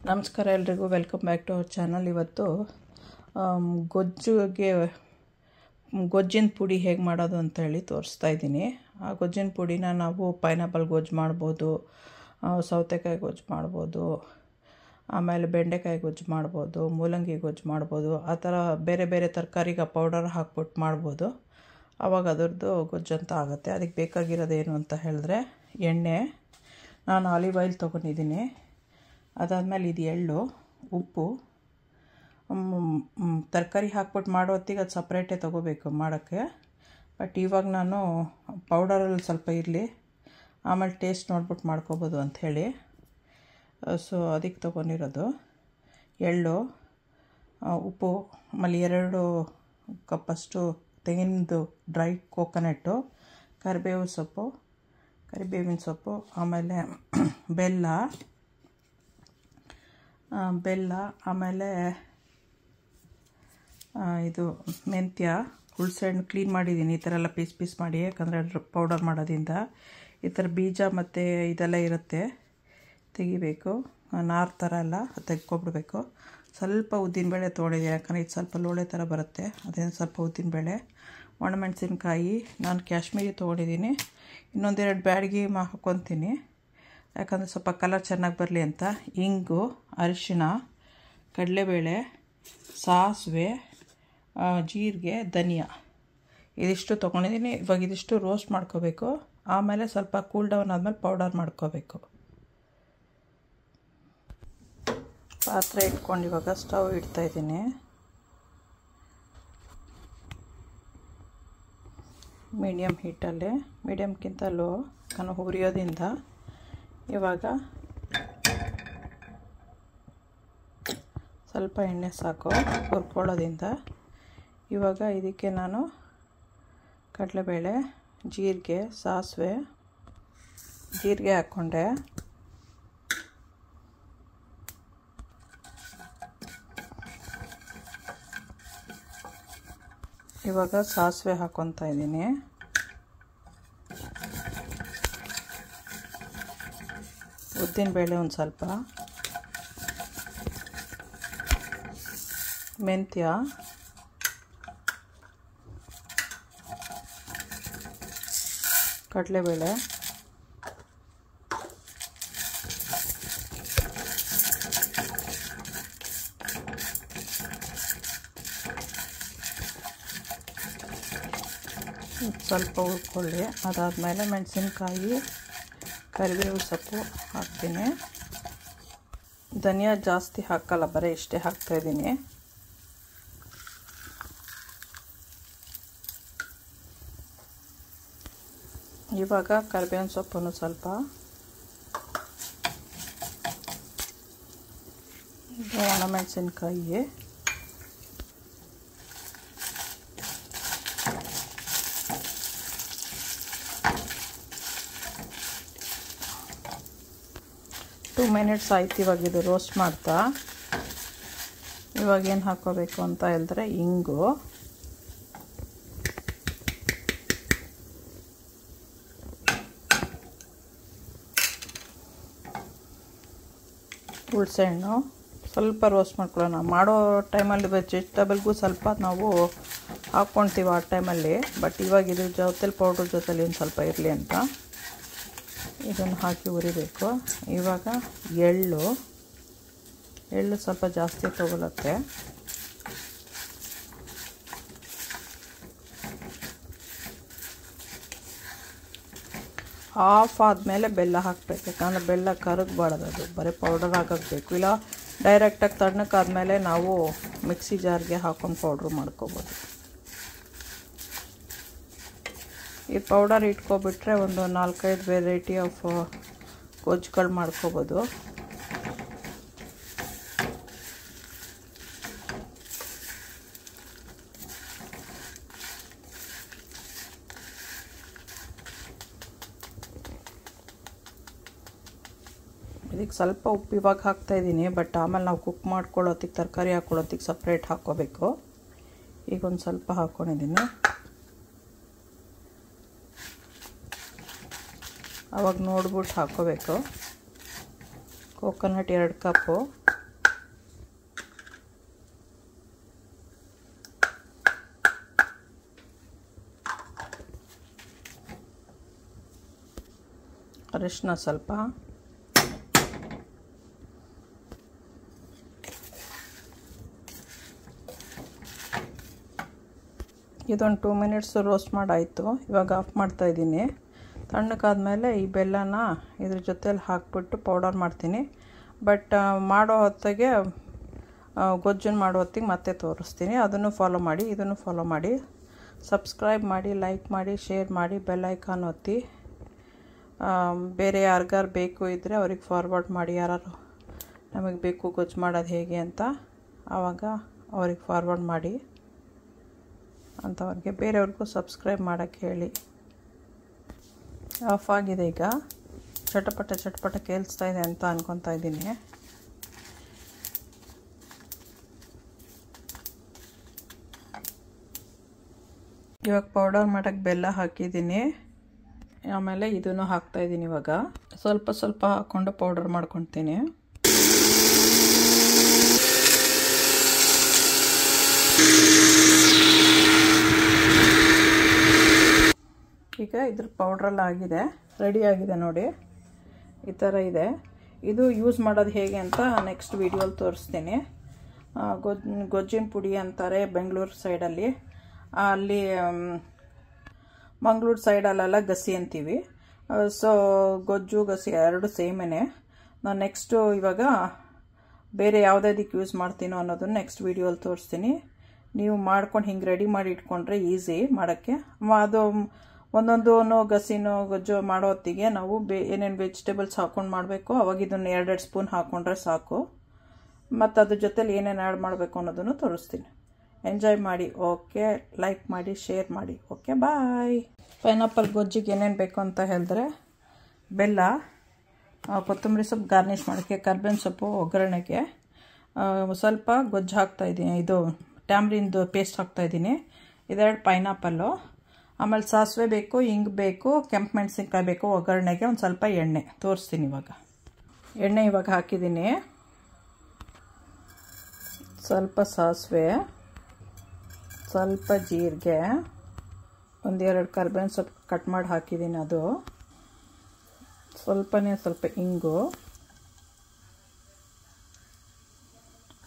ನಮಸ್ಕಾರ ಎಲ್ರಿಗೂ, welcome back to our channel. ಇವತ್ತು ಗೊಜ್ಜಿನ ಪುಡಿ ಹೇಗೆ ಮಾಡೋದು ಅಂತ ಹೇಳಿ ತೋರಿಸ್ತಾ ಇದ್ದೀನಿ. ಆ ಗೊಜ್ಜಿನ ಪುಡಿನ ನಾವು ಪೈನಾಪಲ್ ಗೊಜ್ಜು ಮಾಡ್ಬೋದು, ಸೌತೆಕಾಯಿ ಗೊಜ್ಜು ಮಾಡ್ಬೋದು, ಆಮೇಲೆ ಬೆಂಡೆಕಾಯಿ ಗೊಜ್ಜು ಮಾಡ್ಬೋದು, ಮೂಲಂಗಿ ಗೊಜ್ಜು ಮಾಡ್ಬೋದು. ಆ ಥರ ಬೇರೆ ಬೇರೆ ತರಕಾರಿಗೆ ಪೌಡರ್ ಹಾಕ್ಬಿಟ್ಟು ಮಾಡ್ಬೋದು. ಆವಾಗ ಅದರದ್ದು ಗೊಜ್ಜು ಅಂತ ಆಗುತ್ತೆ. ಅದಕ್ಕೆ ಬೇಕಾಗಿರೋದೇನು ಅಂತ ಹೇಳಿದ್ರೆ ಎಣ್ಣೆ, ನಾನು ಆಲಿವ್ ಆಯಿಲ್ ತೊಗೊಂಡಿದ್ದೀನಿ. ಅದಾದಮೇಲೆ ಇದು ಎಳ್ಳು, ಉಪ್ಪು. ತರಕಾರಿ ಹಾಕ್ಬಿಟ್ಟು ಮಾಡೋ ಹೊತ್ತಿಗೆ ಅದು ಸಪ್ರೇಟೇ ತೊಗೋಬೇಕು ಮಾಡೋಕ್ಕೆ. ಬಟ್ ಇವಾಗ ನಾನು ಪೌಡರಲ್ಲಿ ಸ್ವಲ್ಪ ಇರಲಿ, ಆಮೇಲೆ ಟೇಸ್ಟ್ ನೋಡ್ಬಿಟ್ಟು ಮಾಡ್ಕೋಬೋದು ಅಂಥೇಳಿ ಸೊ ಅದಕ್ಕೆ ತೊಗೊಂಡಿರೋದು. ಎಳ್ಳು, ಉಪ್ಪು, ಆಮೇಲೆ 2 ಕಪ್ಪಷ್ಟು ತೆಂಗಿನದು ಡ್ರೈ ಕೋಕೋನಟ್ಟು, ಕರಿಬೇವಿನ ಸೊಪ್ಪು, ಆಮೇಲೆ ಬೆಲ್ಲ, ಆಮೇಲೆ ಇದು ಮೆಂತ್ಯ, ಹುಳ್ಸೆಹಣ್ಣು ಕ್ಲೀನ್ ಮಾಡಿದ್ದೀನಿ. ಈ ಥರ ಎಲ್ಲ ಪೀಸ್ ಮಾಡಿ, ಯಾಕಂದರೆ ಪೌಡರ್ ಮಾಡೋದ್ರಿಂದ ಈ ಥರ ಬೀಜ ಮತ್ತು ಇದೆಲ್ಲ ಇರುತ್ತೆ, ತೆಗಿಬೇಕು. ನಾರು ಥರ ಎಲ್ಲ ತೆಗ್ಕೊಬಿಡ್ಬೇಕು. ಸ್ವಲ್ಪ ಉದ್ದಿನಬೇಳೆ ತೊಗೊಂಡಿದ್ದೀನಿ, ಯಾಕಂದರೆ ಇದು ಸ್ವಲ್ಪ ಲೋಳೆ ಥರ ಬರುತ್ತೆ. ಅದೇನು ಸ್ವಲ್ಪ ಉದ್ದಿನಬೇಳೆ, ಒಣಮೆಣಸಿನ್ಕಾಯಿ, ನಾನು ಕಾಶ್ಮೀರಿ ತೊಗೊಂಡಿದ್ದೀನಿ. ಇನ್ನೊಂದೆರಡು ಬ್ಯಾಡಗಿ ಹಾಕ್ಕೊತೀನಿ, ಯಾಕಂದರೆ ಸ್ವಲ್ಪ ಕಲರ್ ಚೆನ್ನಾಗಿ ಬರಲಿ ಅಂತ. ಇಂಗು, ಅರಿಶಿಣ, ಕಡಲೆಬೇಳೆ, ಸಾಸಿವೆ, ಜೀರಿಗೆ, ಧನಿಯಾ, ಇದಿಷ್ಟು ತೊಗೊಂಡಿದ್ದೀನಿ. ಇವಾಗ ಇದಿಷ್ಟು ರೋಸ್ಟ್ ಮಾಡ್ಕೋಬೇಕು. ಆಮೇಲೆ ಸ್ವಲ್ಪ ಕೂಲ್ ಡೌನ್ ಆದಮೇಲೆ ಪೌಡರ್ ಮಾಡ್ಕೋಬೇಕು. ಪಾತ್ರೆ ಇಟ್ಕೊಂಡು ಇವಾಗ ಸ್ಟವ್ ಇಡ್ತಾಯಿದ್ದೀನಿ. ಮೀಡಿಯಮ್ ಹೀಟಲ್ಲಿ, ಮೀಡಿಯಮ್ಗಿಂತ ಲೋ, ನಾನು ಹುರಿಯೋದ್ರಿಂದ ಇವಾಗ ಸ್ವಲ್ಪ ಎಣ್ಣೆ ಸಾಕು ಹುರ್ಕೊಳ್ಳೋದ್ರಿಂದ. ಇವಾಗ ಇದಕ್ಕೆ ನಾನು ಕಡಲೆಬೇಳೆ, ಜೀರಿಗೆ, ಸಾಸಿವೆ, ಜೀರಿಗೆ ಹಾಕ್ಕೊಂಡೆ. ಇವಾಗ ಸಾಸಿವೆ ಹಾಕ್ಕೊತಾ ಇದ್ದೀನಿ. ಉದ್ದಿನಬೇಳೆ ಒಂದು ಸ್ವಲ್ಪ, ಮೆಂತ್ಯ, ಕಡಲೆಬೇಳೆ, ಸ್ವಲ್ಪ ಹುರ್ಕೊಳ್ಳಿ. ಅದಾದಮೇಲೆ ಮೆಣಸಿನ್ಕಾಯಿ, ಕರಿಬೇವು ಸೊಪ್ಪು ಹಾಕ್ತೀನಿ. ಧನಿಯಾ ಜಾಸ್ತಿ ಹಾಕಲ್ಲ, ಬರೀ ಇಷ್ಟೇ ಹಾಕ್ತಾಯಿದ್ದೀನಿ. ಇವಾಗ ಕರಿಬೇವಿನ ಸೊಪ್ಪನ್ನು ಸ್ವಲ್ಪ, ಒಣಮೆಣಸಿನ್ಕಾಯಿ, ಟೂ ಮಿನಿಟ್ಸ್ ಆಯ್ತು ಇವಾಗ ಇದು ರೋಸ್ಟ್ ಮಾಡ್ತಾ. ಇವಾಗ ಏನು ಹಾಕ್ಕೋಬೇಕು ಅಂತ ಹೇಳಿದ್ರೆ ಇಂಗು, ಹುಳ್ಸೆಹಣ್ಣು, ಸ್ವಲ್ಪ ರೋಸ್ಟ್ ಮಾಡ್ಕೊಳ್ಳೋಣ. ಮಾಡೋ ಟೈಮಲ್ಲಿ ವೆಜಿಟೇಬಲ್ಗೂ ಸ್ವಲ್ಪ ನಾವು ಹಾಕ್ಕೊಳ್ತೀವಿ ಆ ಟೈಮಲ್ಲಿ. ಬಟ್ ಇವಾಗ ಇದ್ರ ಜೊತೆಲಿ ಪೌಡ್ರ್ ಜೊತೆಲಿ ಒಂದು ಸ್ವಲ್ಪ ಇರಲಿ ಅಂತ ಇದನ್ನು ಹಾಕಿ ಹುರಿಬೇಕು. ಇವಾಗ ಎಳ್ಳು ಸ್ವಲ್ಪ ಜಾಸ್ತಿ ತಗೊಳುತ್ತೆ. ಆಫ್ ಆದಮೇಲೆ ಬೆಲ್ಲ ಹಾಕಬೇಕು, ಯಾಕಂದರೆ ಬೆಲ್ಲ ಕರಗಬಾರ್ದು, ಅದು ಬರೀ ಪೌಡರ್ ಹಾಕಬೇಕು. ಇಲ್ಲ ಡೈರೆಕ್ಟಾಗಿ ತಣ್ಣಕ್ಕಾದ್ಮೇಲೆ ನಾವು ಮಿಕ್ಸಿ ಜಾರ್ಗೆ ಹಾಕ್ಕೊಂಡು ಪೌಡ್ರ್ ಮಾಡ್ಕೋಬೋದು. ಈ ಪೌಡರ್ ಇಟ್ಕೊಬಿಟ್ರೆ ಒಂದು 4-5 ವೆರೈಟಿ ಆಫ್ ಗೊಜ್ಜುಗಳು ಮಾಡ್ಕೋಬೋದು. ಇದಕ್ಕೆ ಸ್ವಲ್ಪ ಉಪ್ಪು ಇವಾಗ ಹಾಕ್ತಾಯಿದ್ದೀನಿ, ಬಟ್ ಆಮೇಲೆ ನಾವು ಕುಕ್ ಮಾಡ್ಕೊಳ್ಳೋತ್ತಿಗೆ, ತರಕಾರಿ ಹಾಕ್ಕೊಳ್ಳೋತ್ತಿಗೆ ಸಪ್ರೇಟ್ ಹಾಕ್ಕೋಬೇಕು. ಈಗ ಒಂದು ಸ್ವಲ್ಪ ಹಾಕ್ಕೊಂಡಿದ್ದೀನಿ. ಆವಾಗ ನೋಡ್ಬಿಟ್ಟು ಹಾಕ್ಕೋಬೇಕು. ಕೋಕೋನಟ್ 2 ಕಪ್ಪು, ಅರಿಶಿನ ಸ್ವಲ್ಪ, ಇದೊಂದು 2 ಮಿನಿಟ್ಸ್ ರೋಸ್ಟ್ ಮಾಡಾಯಿತು. ಇವಾಗ ಆಫ್ ಮಾಡ್ತಾಯಿದ್ದೀನಿ. ತಣ್ಣಗಾದ್ಮೇಲೆ ಈ ಬೆಲ್ಲನ ಇದ್ರ ಜೊತೆಲಿ ಹಾಕ್ಬಿಟ್ಟು ಪೌಡರ್ ಮಾಡ್ತೀನಿ. ಬಟ್ ಮಾಡೋ ಹೊತ್ತಿಗೆ ಗೊಜ್ಜನ್ನು ಮಾಡೋ ಹೊತ್ತಿಗೆ ಮತ್ತೆ ತೋರಿಸ್ತೀನಿ. ಅದನ್ನು ಫಾಲೋ ಮಾಡಿ, ಇದನ್ನು ಫಾಲೋ ಮಾಡಿ. ಸಬ್ಸ್ಕ್ರೈಬ್ ಮಾಡಿ, ಲೈಕ್ ಮಾಡಿ, ಶೇರ್ ಮಾಡಿ, ಬೆಲ್ ಐಕಾನ್ ಒತ್ತಿ. ಬೇರೆ ಯಾರಿಗಾರು ಬೇಕು ಇದ್ದರೆ ಅವ್ರಿಗೆ ಫಾರ್ವರ್ಡ್ ಮಾಡಿ. ಯಾರು ನಮಗೆ ಬೇಕು ಗೊಜ್ಜು ಮಾಡೋದು ಹೇಗೆ ಅಂತ, ಆವಾಗ ಅವ್ರಿಗೆ ಫಾರ್ವರ್ಡ್ ಮಾಡಿ ಅಂಥವ್ರಿಗೆ. ಬೇರೆಯವ್ರಿಗೂ ಸಬ್ಸ್ಕ್ರೈಬ್ ಮಾಡೋಕ್ಕೆ ಹೇಳಿ. ಆಫ್ ಆಗಿದೆ. ಈಗ ಚಟಪಟ ಕೇಳಿಸ್ತಾ ಇದೆ ಅಂತ ಅನ್ಕೊತಾ ಇದ್ದೀನಿ. ಇವಾಗ ಪೌಡರ್ ಮಾಡೋಕ್ಕೆ ಬೆಲ್ಲ ಹಾಕಿದ್ದೀನಿ. ಆಮೇಲೆ ಇದನ್ನು ಹಾಕ್ತಾಯಿದ್ದೀನಿ. ಇವಾಗ ಸ್ವಲ್ಪ ಹಾಕ್ಕೊಂಡು ಪೌಡರ್ ಮಾಡ್ಕೊತೀನಿ. ಈಗ ಇದ್ರ ಪೌಡ್ರೆಲ್ಲ ಆಗಿದೆ, ರೆಡಿ ಆಗಿದೆ ನೋಡಿ. ಈ ಥರ ಇದೆ. ಇದು ಯೂಸ್ ಮಾಡೋದು ಹೇಗೆ ಅಂತ ನೆಕ್ಸ್ಟ್ ವೀಡಿಯೋಲಿ ತೋರಿಸ್ತೀನಿ. ಗೊಜ್ಜಿನ ಪುಡಿ ಅಂತಾರೆ ಬೆಂಗಳೂರು ಸೈಡಲ್ಲಿ. ಅಲ್ಲಿ ಮಂಗಳೂರು ಸೈಡಲ್ಲೆಲ್ಲ ಗಸಿ ಅಂತೀವಿ. ಸೊ ಗೊಜ್ಜು ಗಸಿ ಎರಡು ಸೇಮೇನೆ. ನಾನು ನೆಕ್ಸ್ಟು ಇವಾಗ ಬೇರೆ ಯಾವುದಕ್ಕೆ ಯೂಸ್ ಮಾಡ್ತೀನೋ ಅನ್ನೋದನ್ನು ನೆಕ್ಸ್ಟ್ ವೀಡಿಯೋಲಿ ತೋರಿಸ್ತೀನಿ. ನೀವು ಮಾಡ್ಕೊಂಡು ಹಿಂಗೆ ರೆಡಿ ಮಾಡಿ ಇಟ್ಕೊಂಡ್ರೆ ಈಸಿ ಮಾಡೋಕ್ಕೆ. ಅದು ಒಂದೊಂದು ಗಸಿನೋ ಗೊಜ್ಜು ಮಾಡೋ ಹೊತ್ತಿಗೆ ನಾವು ಏನೇನು ವೆಜಿಟೇಬಲ್ಸ್ ಹಾಕ್ಕೊಂಡು ಮಾಡಬೇಕು, ಅವಾಗ ಇದನ್ನು 2 ಸ್ಪೂನ್ ಹಾಕ್ಕೊಂಡ್ರೆ ಸಾಕು. ಮತ್ತು ಅದ್ರ ಜೊತೆಲಿ ಏನೇನು ಆ್ಯಡ್ ಮಾಡಬೇಕು ಅನ್ನೋದನ್ನು ತೋರಿಸ್ತೀನಿ. ಎಂಜಾಯ್ ಮಾಡಿ. ಓಕೆ, ಲೈಕ್ ಮಾಡಿ, ಶೇರ್ ಮಾಡಿ. ಓಕೆ, ಬಾಯ್. ಪೈನಾಪಲ್ ಗೊಜ್ಜಿಗೆ ಏನೇನು ಬೇಕು ಅಂತ ಹೇಳಿದ್ರೆ, ಬೆಲ್ಲ, ಕೊತ್ತಂಬರಿ ಸೊಪ್ಪು ಗಾರ್ನಿಷ್ ಮಾಡೋಕ್ಕೆ, ಕರ್ಬೇವಿನ ಸೊಪ್ಪು ಒಗ್ಗರಣೆಗೆ, ಸ್ವಲ್ಪ ಗೊಜ್ಜು ಹಾಕ್ತಾಯಿದ್ದೀನಿ. ಇದು ಟ್ಯಾಮ್ರಿಂದು ಪೇಸ್ಟ್ ಹಾಕ್ತಾಯಿದ್ದೀನಿ. 2 ಪೈನಾಪಲ್ಲು, ಆಮೇಲೆ ಸಾಸಿವೆ ಬೇಕು, ಹಿಂಗೆ ಬೇಕು, ಕೆಂಪು ಮೆಣಸಿನ್ಕಾಯಿ ಬೇಕು ಒಗ್ಗರಣೆಗೆ. ಒಂದು ಸ್ವಲ್ಪ ಎಣ್ಣೆ ತೋರಿಸ್ತೀನಿ. ಎಣ್ಣೆ ಇವಾಗ ಹಾಕಿದ್ದೀನಿ. ಸ್ವಲ್ಪ ಸಾಸಿವೆ, ಸ್ವಲ್ಪ ಜೀರಿಗೆ, 1-2 ಕರ್ಬೇವಿನ ಸೊಪ್ಪು ಕಟ್ ಮಾಡಿ ಹಾಕಿದ್ದೀನಿ. ಅದು ಸ್ವಲ್ಪ ಇಂಗು.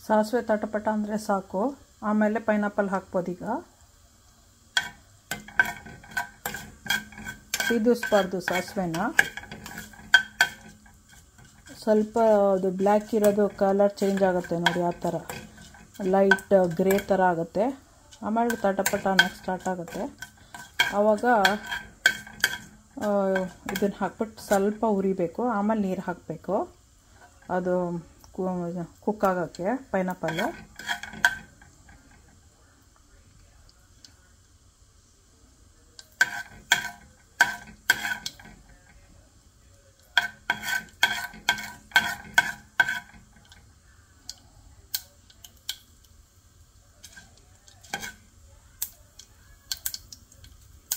ಸಾಸಿವೆ ತಟಪಟ ಅಂದರೆ ಸಾಕು. ಆಮೇಲೆ ಪೈನಾಪಲ್ ಹಾಕ್ಬೋದೀಗ. ಸಿದಿಸ್ಬಾರ್ದು ಸಾಸಿವೆನ. ಸ್ವಲ್ಪ ಅದು ಬ್ಲ್ಯಾಕ್ ಇರೋದು ಕಲರ್ ಚೇಂಜ್ ಆಗುತ್ತೆ ನೋಡಿ, ಆ ಥರ ಲೈಟ್ ಗ್ರೇ ಥರ ಆಗುತ್ತೆ. ಆಮೇಲೆ ತಟಪಟ ಅನ್ನೋಕ್ಕೆ ಸ್ಟಾರ್ಟ್ ಆಗುತ್ತೆ. ಆವಾಗ ಇದನ್ನು ಹಾಕ್ಬಿಟ್ಟು ಸ್ವಲ್ಪ ಉರಿಬೇಕು. ಆಮೇಲೆ ನೀರು ಹಾಕಬೇಕು, ಅದು ಕುಕ್ ಆಗೋಕ್ಕೆ ಪೈನಾಪಲ್ಲು.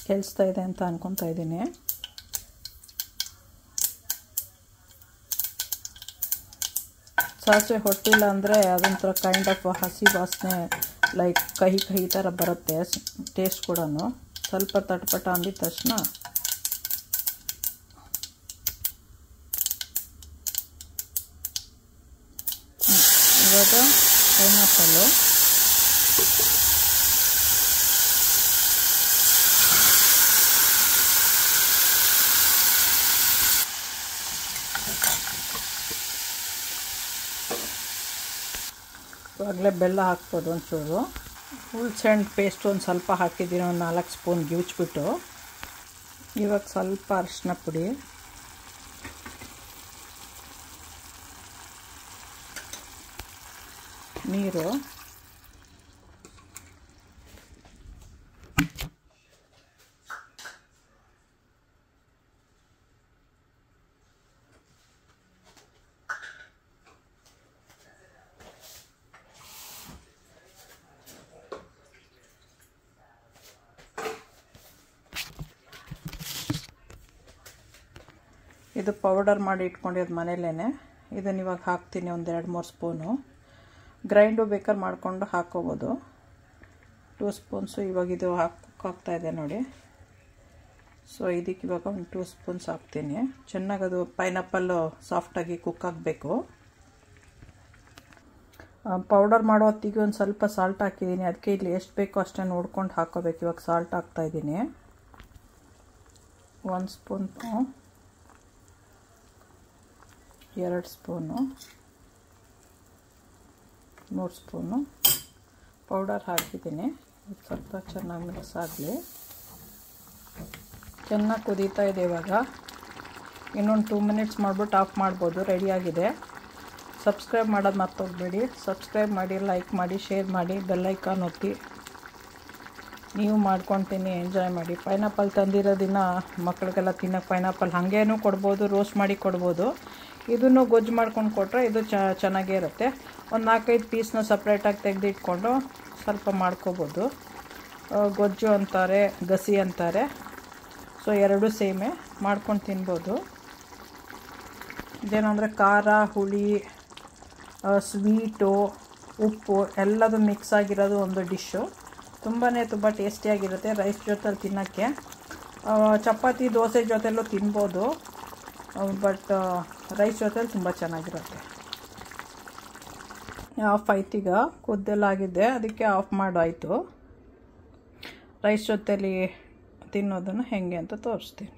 ಕೇಳಿಸ್ತಾ ಇದೆ ಅಂತ ಅನ್ಕೊತಾ ಇದ್ದೀನಿ. ಸಾಸಿವೆ ಹೊಟ್ಟಿಲ್ಲ ಅಂದರೆ ಅದೊಂಥರ ಕೈಂಡ್ ಆಫ್ ಹಸಿ ವಾಸನೆ, ಲೈಕ್ ಕಹಿ ಥರ ಬರುತ್ತೆ ಟೇಸ್ಟ್ ಕೂಡ. ಸ್ವಲ್ಪ ತಟಪಟ ಅಂದಿದ ತಕ್ಷಣ ಇವಾಗ ಪೈನಾಪಲ್ಲು, ಇವಾಗಲೇ ಬೆಲ್ಲ ಹಾಕ್ಬೋದು ಒಂಚೂರು. ಹುಳ್ಸೆಹಣ್ಣು ಪೇಸ್ಟ್ ಒಂದು ಸ್ವಲ್ಪ ಹಾಕಿದ್ದೀನಿ, ಒಂದು 4 ಸ್ಪೂನ್ ಗಿವ್ಚ್ಬಿಟ್ಟು. ಇವಾಗ ಸ್ವಲ್ಪ ಅರಿಶಿನ ಪುಡಿ, ನೀರು, ಇದು ಪೌಡರ್ ಮಾಡಿ ಇಟ್ಕೊಂಡಿರೋದು ಮನೇಲೇ. ಇದನ್ನು ಇವಾಗ ಹಾಕ್ತೀನಿ, ಒಂದು 2-3 ಸ್ಪೂನು. ಗ್ರೈಂಡು ಬೇಕಾದ್ರೆ ಮಾಡ್ಕೊಂಡು ಹಾಕ್ಕೋಬೋದು. 2 ಸ್ಪೂನ್ಸು ಇವಾಗ ಇದು ಹಾಕ್ತಾಯಿದೆ ನೋಡಿ. ಸೊ ಇದಕ್ಕೆ ಇವಾಗ ಒಂದು 2 ಸ್ಪೂನ್ಸ್ ಹಾಕ್ತೀನಿ. ಚೆನ್ನಾಗಿ ಅದು ಪೈನಾಪಲ್ಲು ಸಾಫ್ಟಾಗಿ ಕುಕ್ ಆಗಬೇಕು. ಪೌಡರ್ ಮಾಡೋ ಹೊತ್ತಿಗೆ ಒಂದು ಸ್ವಲ್ಪ ಸಾಲ್ಟ್ ಹಾಕಿದ್ದೀನಿ. ಅದಕ್ಕೆ ಇಲ್ಲಿ ಎಷ್ಟು ಬೇಕೋ ಅಷ್ಟೇ ನೋಡ್ಕೊಂಡು ಹಾಕೋಬೇಕು. ಇವಾಗ ಸಾಲ್ಟ್ ಹಾಕ್ತಾಯಿದ್ದೀನಿ. 1 ಸ್ಪೂನು, 2 ಸ್ಪೂನು, 3 ಸ್ಪೂನು ಪೌಡರ್ ಹಾಕಿದ್ದೀನಿ. ಸ್ವಲ್ಪ ಚೆನ್ನಾಗಿ ಮಿಕ್ಸ್ ಆಗಲಿ. ಚೆನ್ನಾಗಿ ಕುದೀತಾ ಇದೆ. ಇವಾಗ ಇನ್ನೊಂದು 2 ಮಿನಿಟ್ಸ್ ಮಾಡಿಬಿಟ್ಟು ಆಫ್ ಮಾಡ್ಬೋದು. ರೆಡಿಯಾಗಿದೆ. ಸಬ್ಸ್ಕ್ರೈಬ್ ಮಾಡೋದು ಮರ್ತೋಗ್ಬೇಡಿ. ಸಬ್ಸ್ಕ್ರೈಬ್ ಮಾಡಿ, ಲೈಕ್ ಮಾಡಿ, ಶೇರ್ ಮಾಡಿ, ಬೆಲ್ ಐಕಾನ್ ಒತ್ತಿ. ನೀವು ಮಾಡ್ಕೊತೀನಿ, ಎಂಜಾಯ್ ಮಾಡಿ. ಪೈನಾಪಲ್ ತಂದಿರೋದಿನ ಮಕ್ಕಳಿಗೆಲ್ಲ ತಿನ್ನೋಕ್ಕೆ ಪೈನಾಪಲ್ ಹಾಗೇನೂ ಕೊಡ್ಬೋದು, ರೋಸ್ಟ್ ಮಾಡಿ ಕೊಡ್ಬೋದು. ಇದನ್ನು ಗೊಜ್ಜು ಮಾಡ್ಕೊಂಡು ಕೊಟ್ಟರೆ ಇದು ಚೆನ್ನಾಗೇ ಇರುತ್ತೆ. ಒಂದು 4-5 ಪೀಸ್ನ ಸಪ್ರೇಟಾಗಿ ತೆಗೆದಿಟ್ಕೊಂಡು ಸ್ವಲ್ಪ ಮಾಡ್ಕೋಬೋದು. ಗೊಜ್ಜು ಅಂತಾರೆ, ಗಸಿ ಅಂತಾರೆ. ಸೊ ಎರಡೂ ಸೇಮೇ ಮಾಡ್ಕೊಂಡು ತಿನ್ಬೋದು. ಇದೇನಂದರೆ ಖಾರ, ಹುಳಿ, ಸ್ವೀಟು, ಉಪ್ಪು ಎಲ್ಲದು ಮಿಕ್ಸ್ ಆಗಿರೋದು ಒಂದು ಡಿಶ್ಶು. ತುಂಬ ಟೇಸ್ಟಿಯಾಗಿರುತ್ತೆ. ರೈಸ್ ಜೊತೆಲಿ ತಿನ್ನೋಕ್ಕೆ, ಚಪಾತಿ ದೋಸೆ ಜೊತೆಲೂ ತಿನ್ಬೋದು. ಬಟ್ ರೈಸ್ ಜೊತೆಲಿ ತುಂಬ ಚೆನ್ನಾಗಿರುತ್ತೆ. ಆಫ್ ಆಯ್ತು. ಈಗ ಕುದ್ದೆಲ್ಲಾಗಿದೆ, ಅದಕ್ಕೆ ಆಫ್ ಮಾಡಾಯಿತು. ರೈಸ್ ಜೊತೆಲಿ ತಿನ್ನೋದನ್ನು ಹೇಗೆ ಅಂತ ತೋರಿಸ್ತೀನಿ.